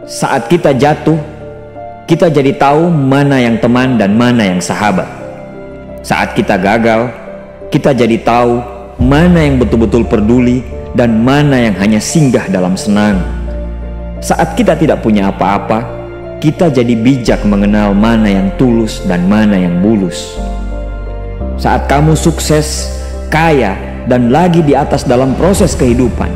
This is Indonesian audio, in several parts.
Saat kita jatuh, kita jadi tahu mana yang teman dan mana yang sahabat. Saat kita gagal, kita jadi tahu mana yang betul-betul peduli dan mana yang hanya singgah dalam senang. Saat kita tidak punya apa-apa, kita jadi bijak mengenal mana yang tulus dan mana yang bulus. Saat kamu sukses, kaya, dan lagi di atas dalam proses kehidupan,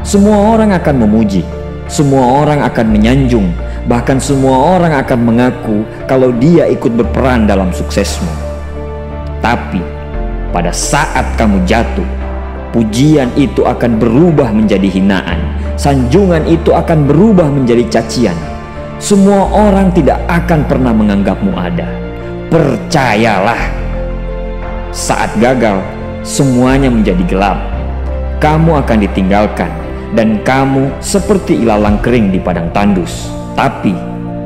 semua orang akan memuji, semua orang akan menyanjung, bahkan semua orang akan mengaku kalau dia ikut berperan dalam suksesmu. Tapi pada saat kamu jatuh, pujian itu akan berubah menjadi hinaan, sanjungan itu akan berubah menjadi cacian. Semua orang tidak akan pernah menganggapmu ada. Percayalah, saat gagal, semuanya menjadi gelap. Kamu akan ditinggalkan dan kamu seperti ilalang kering di padang tandus. Tapi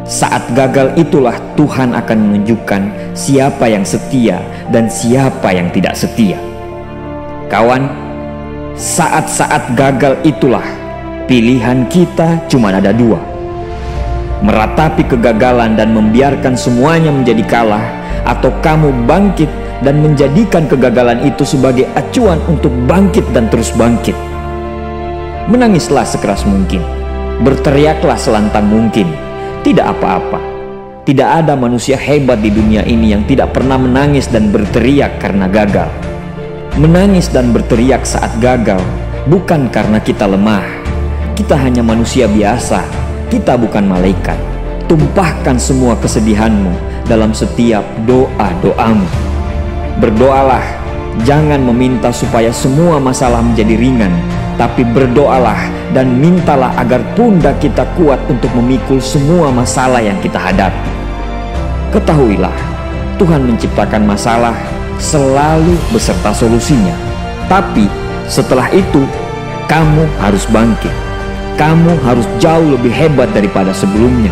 saat gagal itulah Tuhan akan menunjukkan siapa yang setia dan siapa yang tidak setia. Kawan, saat-saat gagal itulah pilihan kita cuma ada dua: meratapi kegagalan dan membiarkan semuanya menjadi kalah, atau kamu bangkit dan menjadikan kegagalan itu sebagai acuan untuk bangkit dan terus bangkit. Menangislah sekeras mungkin, berteriaklah selantang mungkin. Tidak apa-apa. Tidak ada manusia hebat di dunia ini yang tidak pernah menangis dan berteriak karena gagal. Menangis dan berteriak saat gagal bukan karena kita lemah. Kita hanya manusia biasa. Kita bukan malaikat. Tumpahkan semua kesedihanmu dalam setiap doa-doamu. Berdoalah, jangan meminta supaya semua masalah menjadi ringan, tapi berdoalah dan mintalah agar pundak kita kuat untuk memikul semua masalah yang kita hadapi. Ketahuilah, Tuhan menciptakan masalah selalu beserta solusinya. Tapi setelah itu, kamu harus bangkit. Kamu harus jauh lebih hebat daripada sebelumnya.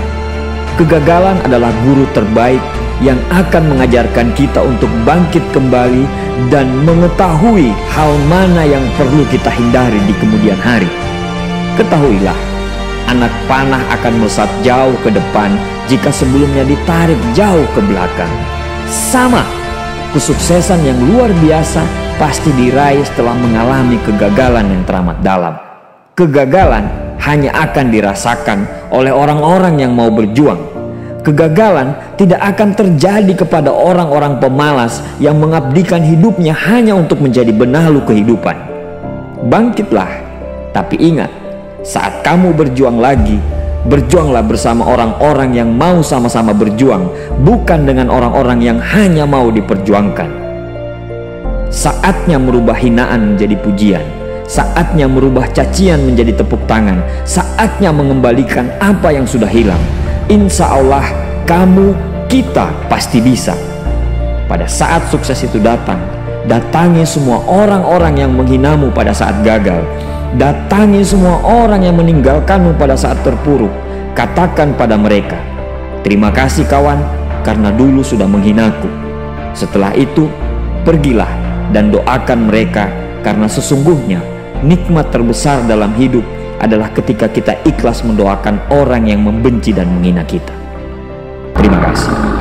Kegagalan adalah guru terbaik yang akan mengajarkan kita untuk bangkit kembali dan mengetahui hal mana yang perlu kita hindari di kemudian hari. Ketahuilah, anak panah akan melesat jauh ke depan jika sebelumnya ditarik jauh ke belakang. Sama, kesuksesan yang luar biasa pasti diraih setelah mengalami kegagalan yang teramat dalam. Kegagalan hanya akan dirasakan oleh orang-orang yang mau berjuang. Kegagalan tidak akan terjadi kepada orang-orang pemalas yang mengabdikan hidupnya hanya untuk menjadi benalu kehidupan. Bangkitlah, tapi ingat, saat kamu berjuang lagi, berjuanglah bersama orang-orang yang mau sama-sama berjuang, bukan dengan orang-orang yang hanya mau diperjuangkan. Saatnya merubah hinaan menjadi pujian. Saatnya merubah cacian menjadi tepuk tangan. Saatnya mengembalikan apa yang sudah hilang. Insya Allah kamu, kita pasti bisa. Pada saat sukses itu datang, datangi semua orang-orang yang menghinamu pada saat gagal. Datangi semua orang yang meninggalkanmu pada saat terpuruk. Katakan pada mereka, terima kasih kawan, karena dulu sudah menghinaku. Setelah itu, pergilah dan doakan mereka, karena sesungguhnya nikmat terbesar dalam hidup adalah ketika kita ikhlas mendoakan orang yang membenci dan menghina kita. Terima kasih.